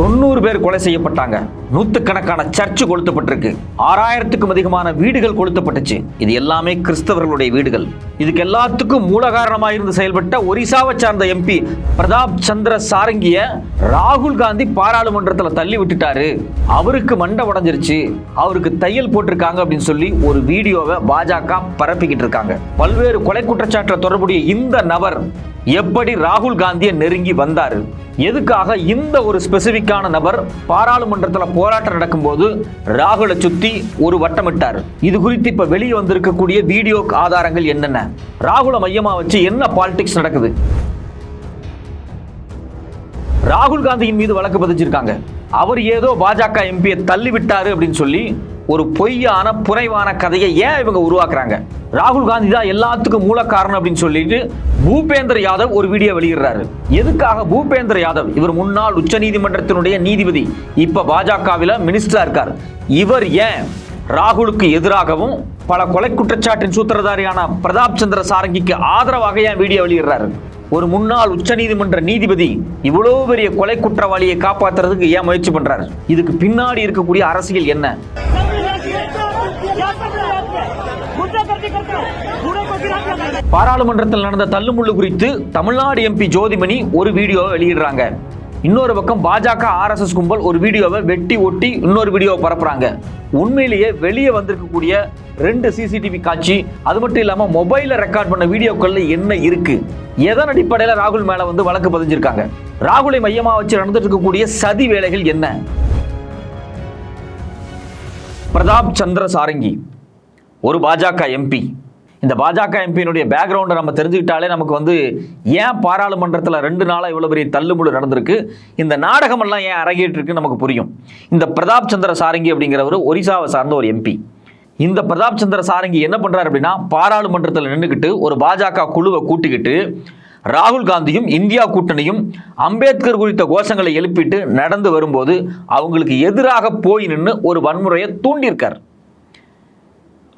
90 பேர் கொலை செய்யப்பட்டாங்க. நூற்றுக்கணக்கான சர்ச்சு கொளுத்தப்பட்டிருக்கு. 6000க்கும் அதிகமான வீடுகள் கொளுத்தப்பட்டுச்சு. இது எல்லாமே கிறிஸ்தவர்களுடைய வீடுகள். இதுக்கு எல்லாத்துக்கும் மூல காரணமாக இருந்து செயல்பட்ட ஒரிசாவை சார்ந்த எம்பி பிரதாப் சந்திர சாரங்கிய ராகுல் காந்தி பாராளுமன்றத்தில் தள்ளி விட்டுட்டாரு. அவருக்கு மண்டை உடைஞ்சிருச்சு, அவருக்கு தையல் போட்டிருக்காங்க அப்படின்னு சொல்லி ஒரு வீடியோவை பாஜக பரப்பிக்கிட்டு இருக்காங்க. பல்வேறு கொலை குற்றச்சாட்டில் தொடர்புடைய இந்த நபர் எப்படி ராகுல் காந்தியை நெருங்கி வந்தாரு, எதுக்காக இந்த ஒரு ஸ்பெசிபிக்கான நபர் பாராளுமன்றத்தில் போராட்டம் நடக்கும்போது ராகுலை சுத்தி ஒரு வட்டமிட்டார், இது குறித்து இப்ப வெளியே வந்திருக்கக்கூடிய வீடியோ ஆதாரங்கள் என்னென்ன, ராகுலை மையமா வச்சு என்ன பாலிடிக்ஸ் நடக்குது. ராகுல் காந்தியின் மீது வழக்கு பதிச்சிருக்காங்க. அவர் ஏதோ பாஜக எம்பியை தள்ளி விட்டாரு அப்படின்னு சொல்லி ஒரு பொய்யான புனைவான கதையை ஏன் இவங்க உருவாக்குறாங்க. ராகுல் காந்தி தான் எல்லாத்துக்கும் மூல காரணம் அப்படின்னு சொல்லிட்டு பூபேந்தர் யாதவ் ஒரு வீடியோ வெளியிடுறாரு. எதுக்காக பூபேந்தர் யாதவ்? இவர் முன்னாள் உச்ச நீதிமன்றத்தினுடைய நீதிபதி, இப்ப பாஜகவில் மினிஸ்டரா இருக்கார். இவர் ஏன் ராகுலுக்கு எதிராகவும் பல கொலை குற்றச்சாட்டின் சூத்திரதாரியான பிரதாப் சந்திர சாரங்கிக்கு ஆதரவாக ஏன் வீடியோ வெளியிடுறாரு? ஒரு முன்னாள் உச்ச நீதிமன்ற நீதிபதி இவ்வளவு பெரிய கொலை குற்றவாளியை காப்பாற்றுறதுக்கு ஏன் முயற்சி பண்றாரு? இதுக்கு பின்னாடி இருக்கக்கூடிய அரசியல் என்ன? பாராளுமன்றத்தில் நடந்த தள்ளுமுள்ளு குறித்து தமிழ்நாடு எம்பி ஜோதிமணி ஒரு வீடியோ வெளியிடுறாங்க. இன்னொரு பக்கம் பாஜக RSS கும்பல் ஒரு வீடியோவை வெட்டி ஒட்டி இன்னொரு வீடியோவை பரப்புறாங்க. உண்மையிலேயே வெளியே வந்திருக்கக்கூடிய 2 CCTV காட்சி, அது மட்டும் இல்லாம மொபைல்ல ரெக்கார்ட் பண்ண வீடியோக்கள்ல என்ன இருக்கு, எதன் அடிப்படையில் ராகுல் மேல வந்து வழக்கு பதிஞ்சிருக்காங்க, ராகுலை மையமா வச்சு நடந்துட்டு இருக்கக்கூடிய சதி வேலைகள் என்ன? பிரதாப் சந்திர சாரங்கி ஒரு பாஜக எம்பி. இந்த பாஜக எம்பியினுடைய பேக்ரவுண்டை நம்ம தெரிஞ்சுக்கிட்டாலே நமக்கு வந்து ஏன் பாராளுமன்றத்தில் 2 நாளாக இவ்வளோ பெரிய தள்ளுமுள்ளு நடந்திருக்கு, இந்த நாடகமெல்லாம் ஏன் அரங்கேற்றிருக்கு நமக்கு புரியும். இந்த பிரதாப் சந்திர சாரங்கி அப்படிங்கிறவர் ஒரிசாவை சார்ந்த ஒரு எம்பி. இந்த பிரதாப் சந்திர சாரங்கி என்ன பண்றாரு அப்படின்னா, பாராளுமன்றத்தில் நின்றுக்கிட்டு ஒரு பாஜக குழுவை கூட்டிக்கிட்டு ராகுல் காந்தியும் இந்தியா கூட்டணியும் அம்பேத்கர் குறித்த கோஷங்களை எழுப்பிட்டு நடந்து வரும்போது அவங்களுக்கு எதிராக போய் நின்று ஒரு வன்முறையை தூண்டியிருக்கார்.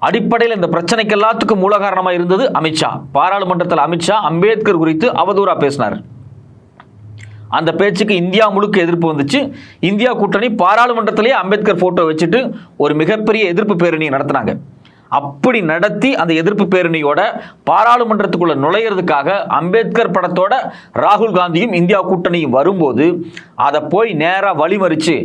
அடிப்படையில் இந்த பிரச்சனைக்கு எல்லாத்துக்கும் மூல காரணமாக இருந்தது அமித்ஷா. பாராளுமன்றத்தில் அமித்ஷா அம்பேத்கர் குறித்து அவதூறா பேசினார். அந்த பேச்சுக்கு இந்தியா முழுக்க எதிர்ப்பு வந்துச்சு. இந்தியா கூட்டணி பாராளுமன்றத்திலேயே அம்பேத்கர் போட்டோ வச்சுட்டு ஒரு மிகப்பெரிய எதிர்ப்பு பேரணி நடத்தினாங்க. அப்படி நடத்தி அந்த எதிர்ப்பு பேரணியோட பாராளுமன்றத்துக்குள்ள நுழையிறதுக்காக அம்பேத்கர் படத்தோட ராகுல் காந்தியும் இந்தியா கூட்டணியும் வரும்போது அதை போய் நேராக வழிமறிச்சு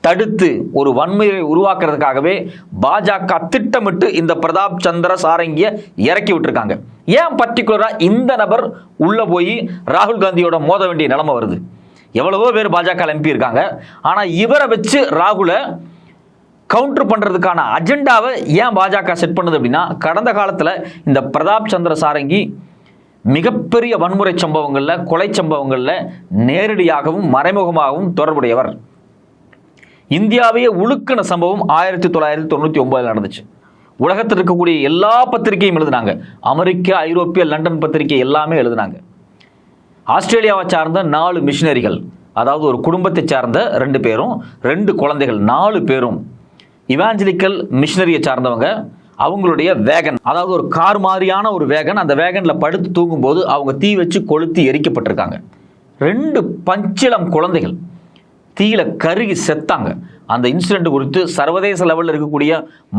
தடுத்து ஒரு வன்முறையை உருவாக்குறதுக்காகவே பாஜக திட்டமிட்டு இந்த பிரதாப் சந்திர சாரங்கியை இறக்கி விட்டுருக்காங்க. ஏன் பர்டிகுலரா இந்த நபர் உள்ள போய் ராகுல் காந்தியோட மோத வேண்டிய நிலைமை வருது? எவ்வளவோ பேர் பாஜக எம்பி இருக்காங்க, ஆனா இவரை வச்சு ராகுலை கவுண்டர் பண்றதுக்கான அஜெண்டாவை ஏன் பாஜக செட் பண்ணுது அப்படின்னா, கடந்த காலத்தில் இந்த பிரதாப் சந்திர சாரங்கி மிகப்பெரிய வன்முறை சம்பவங்கள்ல, கொலை சம்பவங்கள்ல நேரடியாகவும் மறைமுகமாகவும் தொடர்புடையவர். இந்தியாவையே உழுக்கின சம்பவம் 1999 நடந்துச்சு. உலகத்தில் இருக்கக்கூடிய எல்லா பத்திரிகையும் எழுதினாங்க. அமெரிக்க, ஐரோப்பிய, லண்டன் பத்திரிகை எல்லாமே எழுதினாங்க. ஆஸ்திரேலியாவை சார்ந்த 4 மிஷினரிகள், அதாவது ஒரு குடும்பத்தை சார்ந்த 2 பேரும் 2 குழந்தைகள் 4 பேரும் இவாஞ்சலிக்கல் மிஷினரியை சார்ந்தவங்க. அவங்களுடைய வேகன், அதாவது ஒரு கார் மாதிரியான ஒரு வேகன், அந்த வேகன்ல படுத்து தூங்கும்போது அவங்க தீ வச்சு கொளுத்தி எரிக்கப்பட்டிருக்காங்க. 2 பச்சிளம் குழந்தைகள் தீயில கருகி செத்தாங்க. அந்த இன்சிடென்ட் குறித்து சர்வதேச லெவலில் இருக்கக்கூடிய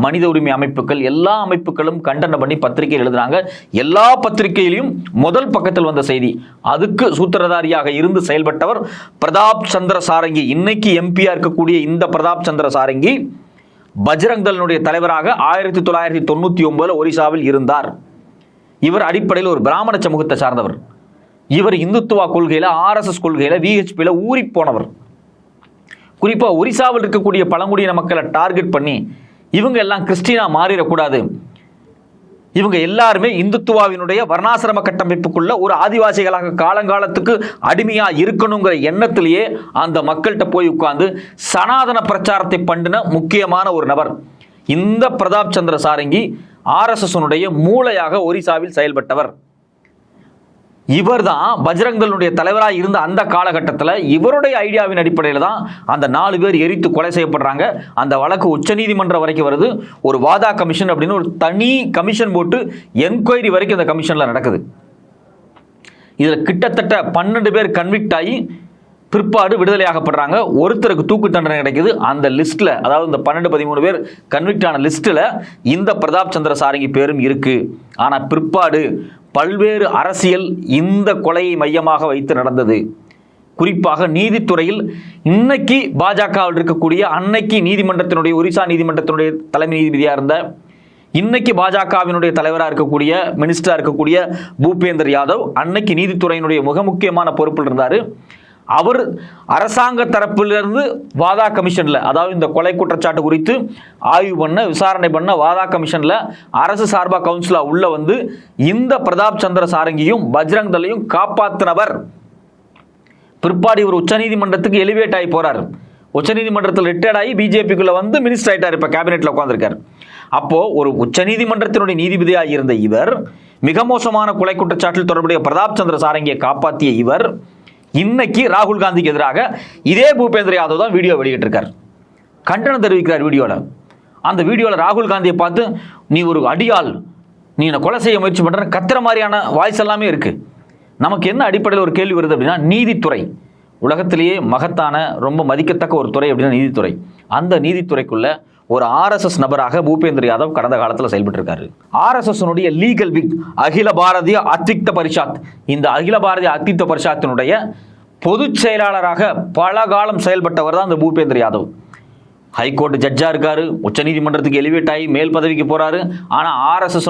மனித உரிமை அமைப்புகள், எல்லா அமைப்புகளும் கண்டனம் பண்ணி பத்திரிகையில் எழுதுறாங்க. எல்லா பத்திரிகையிலையும் முதல் பக்கத்தில் வந்த செய்தி, அதுக்கு சூத்திரதாரியாக இருந்து செயல்பட்டவர் பிரதாப் சந்திர சாரங்கி. இன்னைக்கு எம்பியா இருக்கக்கூடிய இந்த பிரதாப் சந்திர சாரங்கி பஜ்ரங் தளினுடைய தலைவராக 1999 ஒரிசாவில் இருந்தார். இவர் அடிப்படையில் ஒரு பிராமண சமூகத்தை சார்ந்தவர். இவர் இந்துத்துவா கொள்கையில, RSS கொள்கையில, VHPல ஊறி போனவர். குறிப்பா ஒரிசாவில் இருக்கக்கூடிய பழங்குடியின மக்களை டார்கெட் பண்ணி இவங்க எல்லாம் கிறிஸ்டினா மாறிடக்கூடாது, இவங்க எல்லாருமே இந்துத்துவாவினுடைய வர்ணாசிரம கட்டமைப்புக்குள்ள ஒரு ஆதிவாசிகளாக காலங்காலத்துக்கு அடிமையா இருக்கணுங்கிற எண்ணத்திலேயே அந்த மக்கள்கிட்ட போய் உட்கார்ந்து சனாதன பிரச்சாரத்தை பண்ணின முக்கியமான ஒரு நபர் இந்த பிரதாப் சந்திர சாரங்கி. RSS மூளையாக ஒரிசாவில் செயல்பட்டவர். இவர் தான் பஜ்ரங் தளுடைய தலைவராக இருந்த அந்த காலகட்டத்தில் இவருடைய ஐடியாவின் அடிப்படையில் தான் அந்த 4 பேர் எரித்து கொலை செய்யப்படுறாங்க. அந்த வழக்கு உச்சநீதிமன்றம் வரைக்கும் வருது. ஒரு வாதா கமிஷன் அப்படின்னு ஒரு தனி கமிஷன் போட்டு என்கொயரி வரைக்கும் அந்த கமிஷன்ல நடக்குது. இதில் கிட்டத்தட்ட 12 பேர் கன்விக்ட் ஆகி பிற்பாடு விடுதலையாகப்படுறாங்க. ஒருத்தருக்கு தூக்கு தண்டனை கிடைக்குது. அந்த லிஸ்ட்ல, அதாவது இந்த 12-13 பேர் கன்விக்ட் ஆன லிஸ்ட்ல இந்த பிரதாப் சந்திர சாரங்கி பேரும் இருக்கு. ஆனா பிற்பாடு பல்வேறு அரசியல் இந்த கொலையை மையமாக வைத்து நடந்தது. குறிப்பாக நீதித்துறையில் இன்னைக்கு பாஜகவில் இருக்கக்கூடிய, அன்னைக்கு நீதிமன்றத்தினுடைய, ஒரிசா நீதிமன்றத்தினுடைய தலைமை நீதிபதியாக இருந்த, இன்னைக்கு பாஜகவினுடைய தலைவராக இருக்கக்கூடிய, மினிஸ்டராக இருக்கக்கூடிய பூபேந்தர் யாதவ் அன்னைக்கு நீதித்துறையினுடைய மிக முக்கியமான பொறுப்பில் இருந்தார். அவர் அரசாங்க தரப்பிலிருந்து வாதா கமிஷன்ல, அதாவது இந்த கொலை குற்றச்சாட்டு குறித்து ஆய்வு பண்ண, விசாரணை பண்ண வாதா கமிஷன்ல அரசு சார்பா கவுன்சிலா உள்ள வந்து இந்த பிரதாப் சந்திர சாரங்கியும் பஜ்ரங் தளையும் காப்பாற்றினவர். பிற்பாடு இவர் உச்சநீதிமன்றத்துக்கு எலிவேட் ஆகி போறார். உச்சநீதிமன்றத்தில் ரிட்டையர்ட் ஆகி பிஜேபிக்குள்ள வந்து மினிஸ்டர் ஆயிட்டார். இப்ப கேபினெட்ல உட்கார்ந்திருக்கார். அப்போ ஒரு உச்சநீதிமன்றத்தினுடைய நீதிபதியாக இருந்த இவர், மிக மோசமான கொலை குற்றச்சாட்டில் தொடர்புடைய பிரதாப் சந்திர சாரங்கியை காப்பாற்றிய இவர் இன்னைக்கு ராகுல் காந்திக்கு எதிராக இதே பூபேந்தர் யாதவ் தான் வீடியோ வெளியிட்டிருக்கார். கண்டனம் தெரிவிக்கிறார் வீடியோல. அந்த வீடியோல ராகுல் காந்தியை பார்த்து, நீ ஒரு அடியாள், நீ என்ன கொலை செய்ய முயற்சி பண்ற, கத்துற மாதிரியான வாய்ஸ் எல்லாமே இருக்கு. நமக்கு என்ன அடிப்படையில் ஒரு கேள்வி வருது அப்படின்னா, நீதித்துறை உலகத்திலேயே மகத்தான, ரொம்ப மதிக்கத்தக்க ஒரு துறை அப்படின்னா நீதித்துறை. அந்த நீதித்துறைக்குள்ள ஒரு RSS நபராக பூபேந்தர் யாதவ் கடந்த காலத்தில் செயல்பட்டு இருக்காரு. RSS லீகல் விங், அகில பாரதிய அத்விக்த பரிஷாத், இந்த அகில பாரதிய அத்விக்த பரிஷாத்தினுடைய பொதுச் செயலாளராக பல காலம் செயல்பட்டவர் தான் இந்த பூபேந்தர் யாதவ். ஹைகோர்ட் ஜட்ஜா இருக்காரு, உச்சநீதிமன்றத்துக்கு எலிவேட் ஆகி மேல் பதவிக்கு போறாரு. ஆனா RSS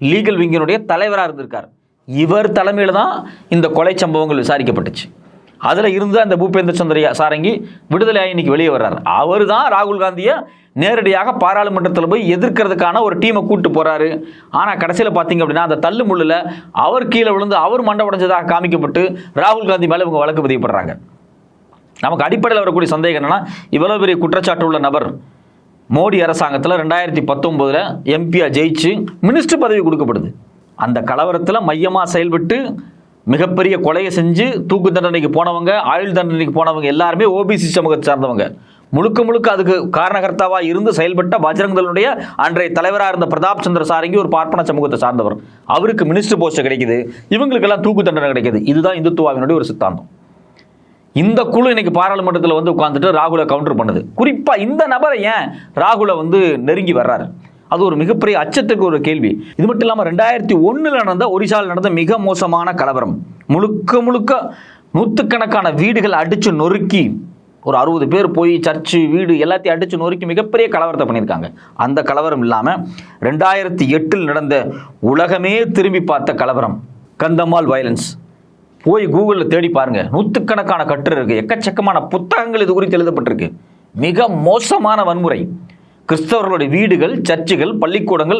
லீகல் விங்கினுடைய தலைவராக இருந்திருக்கார். இவர் தலைமையில் தான் இந்த கொலை சம்பவங்கள் விசாரிக்கப்பட்டுச்சு. அதுல இருந்து அந்த பூபேந்தர் சந்திர சாரங்கி விடுதலையாகி இன்னைக்கு வெளியே வர்றார். அவர் தான் ராகுல் காந்தியை நேரடியாக பாராளுமன்றத்தில் போய் எதிர்க்கிறதுக்கான ஒரு டீமை கூட்டு போறாரு. ஆனா கடைசியில் பார்த்தீங்க அப்படின்னா, அந்த தள்ளு முள்ளுல அவர் கீழே விழுந்து அவர் மண்டை உடைஞ்சதாக காமிக்கப்பட்டு ராகுல் காந்தி மேல இவங்க வழக்கு பதியப்படுறாங்க. நமக்கு அடிப்படையில் வரக்கூடிய சந்தேகம் என்னன்னா, இவ்வளவு பெரிய குற்றச்சாட்டு உள்ள நபர் மோடி அரசாங்கத்தில் 2019 எம்பியா ஜெயிச்சு மினிஸ்டர் பதவி கொடுக்கப்படுது. அந்த கலவரத்தில் மையமா செயல்பட்டு மிகப்பெரிய கொலையை செஞ்சு தூக்கு தண்டனைக்கு போனவங்க, ஆயுள் தண்டனைக்கு போனவங்க எல்லாருமே ஓபிசி சமூகத்தை சார்ந்தவங்க. முழுக்க முழுக்க அதுக்கு காரணகர்த்தாவா இருந்து செயல்பட்ட பஜ்ரங் தளுடைய அன்றைய தலைவராக இருந்த பிரதாப் சந்திர சாரங்கி ஒரு பார்ப்பன சமூகத்தை சார்ந்தவர். அவருக்கு மினிஸ்டர் போஸ்ட் கிடைக்குது, இவங்களுக்கெல்லாம் தூக்கு தண்டனை கிடைக்குது. இதுதான் இந்துத்துவாவினுடைய ஒரு சித்தாந்தம். இந்த குழு இன்னைக்கு பாராளுமன்றத்தில் வந்து உட்கார்ந்துட்டு ராகுலை கவுண்டர் பண்ணுது. குறிப்பா இந்த நபரை ஏன் ராகுலை வந்து நெருங்கி வர்றாரு? அது ஒரு மிகப்பெரிய அச்சத்துக்கு ஒரு கேள்வி. இது மட்டும் இல்லாமல் 2001 நடந்த, ஒரிசாவில் நடந்த மிக மோசமான கலவரம், முழுக்க முழுக்க நூற்றுக்கணக்கான வீடுகள் அடிச்சு நொறுக்கி, ஒரு 60 பேர் போய் சர்ச்சு, வீடு எல்லாத்தையும் அடிச்சு நொறுக்கி மிகப்பெரிய கலவரத்தை பண்ணியிருக்காங்க. அந்த கலவரம் இல்லாமல் 2008 நடந்த உலகமே திரும்பி பார்த்த கலவரம், கந்தமால் வயலன்ஸ், போய் கூகுளில் தேடி பாருங்க. நூற்றுக்கணக்கான கட்டுரை இருக்கு, எக்கச்சக்கமான புத்தகங்கள் இது குறித்து எழுதப்பட்டிருக்கு. மிக மோசமான வன்முறை. கிறிஸ்தவர்களுடைய வீடுகள், சர்ச்சுகள், பள்ளிக்கூடங்கள்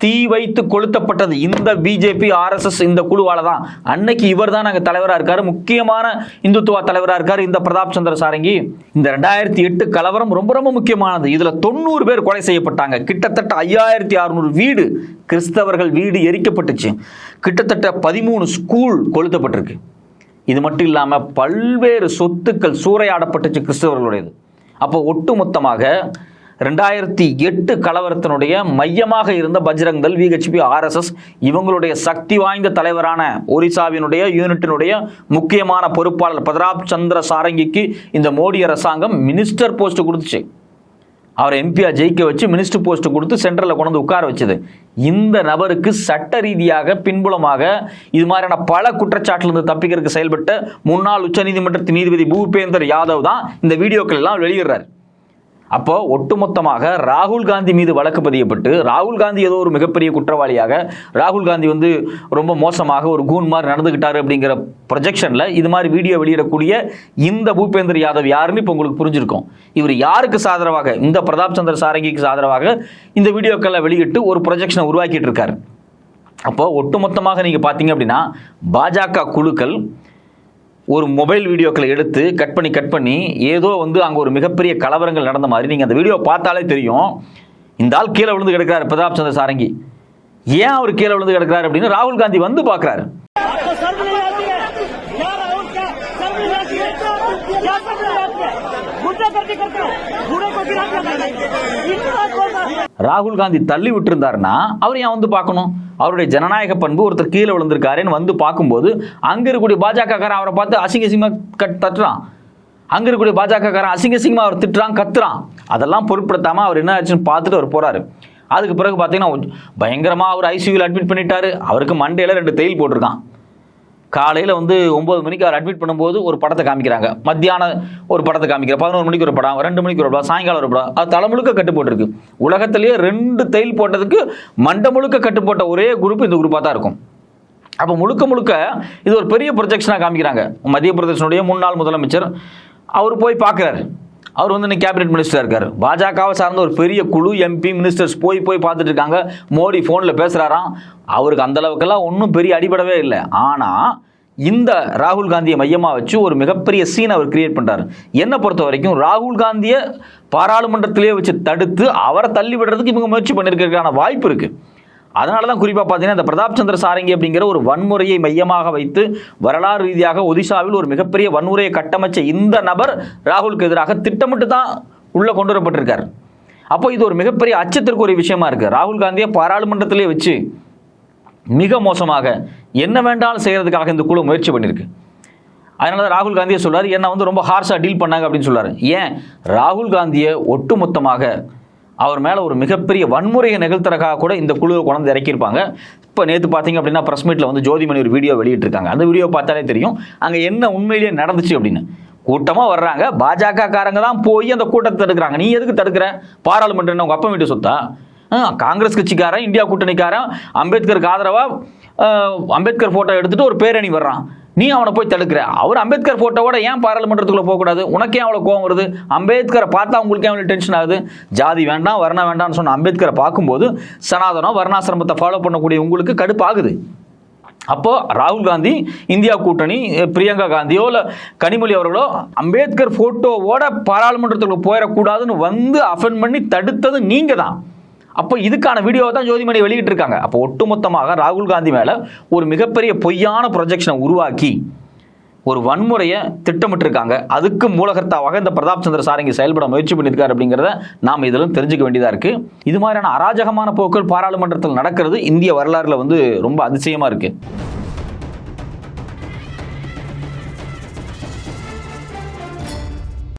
தீ வைத்து கொளுத்தப்பட்டது இந்த பிஜேபி RSS இந்த குழுவால தான். அன்னைக்கு இவர் தான் நாங்கள் தலைவராக இருக்காரு, முக்கியமான இந்துத்துவ தலைவராக இருக்காரு இந்த பிரதாப் சந்திர சாரங்கி. இந்த 2008 கலவரம் ரொம்ப ரொம்ப முக்கியமானது. இதுல 90 பேர் கொலை செய்யப்பட்டாங்க. கிட்டத்தட்ட 5600 வீடு, கிறிஸ்தவர்கள் வீடு எரிக்கப்பட்டுச்சு. கிட்டத்தட்ட 13 ஸ்கூல் கொளுத்தப்பட்டிருக்கு. இது மட்டும் இல்லாம பல்வேறு சொத்துக்கள் சூறையாடப்பட்டுச்சு கிறிஸ்தவர்களுடையது. அப்போ ஒட்டுமொத்தமாக 2008 கலவரத்தினுடைய மையமாக இருந்த பஜ்ரங் தள், VHP, RSS இவங்களுடைய சக்தி வாய்ந்த தலைவரான ஒரிசாவினுடைய யூனிட்டினுடைய முக்கியமான பொறுப்பாளர் பிரதாப் சந்திர சாரங்கிக்கு இந்த மோடி அரசாங்கம் மினிஸ்டர் போஸ்ட் கொடுத்துச்சு. அவர் எம்பியா ஜெயிக்க வச்சு மினிஸ்டர் போஸ்ட் கொடுத்து சென்ட்ரலில் கொண்டு வந்து உட்கார வச்சது. இந்த நபருக்கு சட்ட ரீதியாக பின்புலமாக இது மாதிரியான பல குற்றச்சாட்டிலிருந்து தப்பிக்கிறதுக்கு செயல்பட்ட முன்னாள் உச்சநீதிமன்றத்தின் நீதிபதி பூபேந்தர் யாதவ் தான் இந்த வீடியோக்கள் எல்லாம் வெளியிடுறார். அப்போ ஒட்டுமொத்தமாக ராகுல் காந்தி மீது வழக்கு பதியப்பட்டு, ராகுல் காந்தி ஏதோ ஒரு மிகப்பெரிய குற்றவாளியாக, ராகுல் காந்தி வந்து ரொம்ப மோசமாக ஒரு கூன் மாதிரி நடந்துகிட்டாரு அப்படிங்கிற ப்ரொஜெக்ஷன்ல இது மாதிரி வீடியோ வெளியிடக்கூடிய இந்த பூபேந்தர் யாதவ் யாருன்னு இப்போ உங்களுக்கு புரிஞ்சிருக்கும். இவர் யாருக்கு சாதரவாக, இந்த பிரதாப் சந்திர சாரங்கிக்கு சாதரவாக இந்த வீடியோக்களை வெளியிட்டு ஒரு ப்ரொஜெக்ஷனை உருவாக்கிட்டு இருக்காரு. அப்போ ஒட்டுமொத்தமாக நீங்க பாத்தீங்க அப்படின்னா, பாஜக குழுக்கள் ஒரு மொபைல் வீடியோக்களை எடுத்து கட் பண்ணி ஏதோ வந்து அங்கே ஒரு மிகப்பெரிய கலவரங்கள் நடந்த மாதிரி நீங்கள் அந்த வீடியோ பார்த்தாலே தெரியும். இந்த ஆள் கீழே விழுந்து கிடக்கிறார் பிரதாப் சந்திர சாரங்கி. ஏன் அவர் கீழே விழுந்து கிடக்கிறார் அப்படின்னு ராகுல் காந்தி வந்து பார்க்குறாரு. ராகுல் காந்தி தள்ளி விட்டுருந்தாருன்னா அவர் ஏன் வந்து பார்க்கணும்? அவருடைய ஜனநாயக பண்பு, ஒருத்தர் கீழே விழுந்திருக்காருன்னு வந்து பார்க்கும்போது அங்க இருக்கக்கூடிய பாஜகக்காரன் அவரை பார்த்து அசிங்கசிங்கமா தட்டுறான். அங்க இருக்கக்கூடிய பாஜகக்காரன் அசிங்கசிங்கமா அவர் திட்டுறான், கத்துறான். அதெல்லாம் பொருட்படுத்தாம அவர் என்ன ஆச்சுன்னு பார்த்துட்டு அவர் போறாரு. அதுக்கு பிறகு பார்த்தீங்கன்னா பயங்கரமா அவர் ஐசியூவில் அட்மிட் பண்ணிட்டாரு. அவருக்கு மண்டையில 2 தையல் போட்டிருக்கான். காலையில் வந்து 9 மணிக்கு அவர் அட்மிட் பண்ணும்போது ஒரு படத்தை காமிக்கிறாங்க, மத்தியானம் ஒரு படத்தை காமிக்கிற, 11 மணிக்கு ஒரு படம், 2 மணிக்கு ஒரு படம், சாயங்காலம் ஒரு படம். அது தலை முழுக்க கட்டு போட்டிருக்கு. உலகத்திலேயே 2 தையல் போட்டதுக்கு மண்டை முழுக்க கட்டு போட்ட ஒரே குரூப் இந்த குரூப்பாக தான் இருக்கும். அப்போ முழுக்க முழுக்க இது ஒரு பெரிய ப்ரொஜெக்ஷனாக காமிக்கிறாங்க. மத்திய பிரதேசனுடைய முன்னாள் முதலமைச்சர் அவர் போய் பார்க்குறாரு. அவர் வந்து இன்னைக்கு கேபினெட் மினிஸ்டராக இருக்கார். பாஜகவை சார்ந்த ஒரு பெரிய குழு எம்பி மினிஸ்டர்ஸ் போய் பார்த்துட்டு இருக்காங்க. மோடி ஃபோனில் பேசுகிறாராம். அவருக்கு அந்த அளவுக்கெல்லாம் ஒன்றும் பெரிய அடிபடவே இல்லை. ஆனால் இந்த ராகுல் காந்தியை மையமாக வச்சு ஒரு மிகப்பெரிய சீன் அவர் கிரியேட் பண்ணுறாரு. என்னை பொறுத்த வரைக்கும் ராகுல் காந்தியை பாராளுமன்றத்திலேயே வச்சு தடுத்து அவரை தள்ளி விடுறதுக்கு இவங்க முயற்சி பண்ணியிருக்கிறதுக்கான வாய்ப்பு இருக்குது. அதனால தான் குறிப்பாக பார்த்தீங்கன்னா இந்த பிரதாப் சந்திர சாரங்கி அப்படிங்கிற ஒரு வன்முறையை மையமாக வைத்து வரலாறு ரீதியாக ஒடிசாவில் ஒரு மிகப்பெரிய வன்முறையை கட்டமைச்ச இந்த நபர் ராகுலுக்கு எதிராக திட்டமிட்டு தான் உள்ளே கொண்டு வரப்பட்டிருக்கார். அப்போ இது ஒரு மிகப்பெரிய அச்சத்திற்கு ஒரு விஷயமா இருக்குது. ராகுல் காந்தியை பாராளுமன்றத்திலே வச்சு மிக மோசமாக என்ன வேண்டாலும் செய்கிறதுக்காக இந்த குழு முயற்சி பண்ணியிருக்கு. அதனால தான் ராகுல் காந்தியை சொல்றாரு, என்ன வந்து ரொம்ப ஹார்ஷாக டீல் பண்ணாங்க அப்படின்னு சொல்றாரு. ஏன் ராகுல் காந்தியை ஒட்டுமொத்தமாக அவர் மேலே ஒரு மிகப்பெரிய வன்முறையை நிகழ்த்துறதுக்காக கூட இந்த குழுவை கொண்டு இறக்கியிருப்பாங்க. இப்போ நேற்று பார்த்தீங்க அப்படின்னா ப்ரெஸ் மீட்டில் வந்து ஜோதிமணி ஒரு வீடியோ வெளியிட்டிருக்காங்க. அந்த வீடியோ பார்த்தாலே தெரியும் அங்கே என்ன உண்மையிலேயே நடந்துச்சு அப்படின்னு. கூட்டமாக வர்றாங்க, பாஜக காரங்க தான் போய் அந்த கூட்டத்தை தடுக்கிறாங்க. நீ எதுக்கு தடுக்கிற? பாராளுமன்றம் உங்கள் அப்பா வீட்டு சொத்தா? காங்கிரஸ் கட்சிக்காரன், இந்தியா கூட்டணிக்காரன் அம்பேத்கருக்கு ஆதரவாக அம்பேத்கர் ஃபோட்டோ எடுத்துகிட்டு ஒரு பேரணி வர்றான். நீ அவனை போய் தடுக்கிற. அவர் அம்பேத்கர் ஃபோட்டோவோட ஏன் பாராளுமன்றத்துக்குள்ளே போகக்கூடாது? உனக்கே அவ்வளோ கோவம் வருது? அம்பேத்கரை பார்த்தா உங்களுக்கு அவ்வளோ டென்ஷன் ஆகுது? ஜாதி வேண்டாம் வர்ணம் வேண்டாம்னு சொன்ன அம்பேத்கரை பார்க்கும்போது சனாதனம் வர்ணாசிரமத்தை ஃபாலோ பண்ணக்கூடிய உங்களுக்கு கடுப்பாகுது. அப்போ ராகுல் காந்தி, இந்தியா கூட்டணி, பிரியங்கா காந்தியோ இல்லை கனிமொழி அவர்களோ அம்பேத்கர் ஃபோட்டோவோட பாராளுமன்றத்துக்குள்ளே போயிடக்கூடாதுன்னு வந்து அஃபெண்ட் பண்ணி தடுத்தது நீங்கள் தான். அப்போ இதுக்கான வீடியோவை தான் ஜோதிமணி வெளியிட்டு இருக்காங்க. அப்போ ஒட்டுமொத்தமாக ராகுல் காந்தி மேலே ஒரு மிகப்பெரிய பொய்யான ப்ரொஜெக்ஷனை உருவாக்கி ஒரு வன்முறையை திட்டமிட்டிருக்காங்க. அதுக்கு மூலகர்த்தாவாக இந்த பிரதாப் சந்திர சாரங்கி செயல்பட முயற்சி பண்ணியிருக்காரு அப்படிங்கிறத நாம் இதெல்லாம் தெரிஞ்சுக்க வேண்டியதாக இருக்குது. இது மாதிரியான அராஜகமான போக்கள் பாராளுமன்றத்தில் நடக்கிறது இந்திய வரலாறுல வந்து ரொம்ப அதிசயமாக இருக்குது.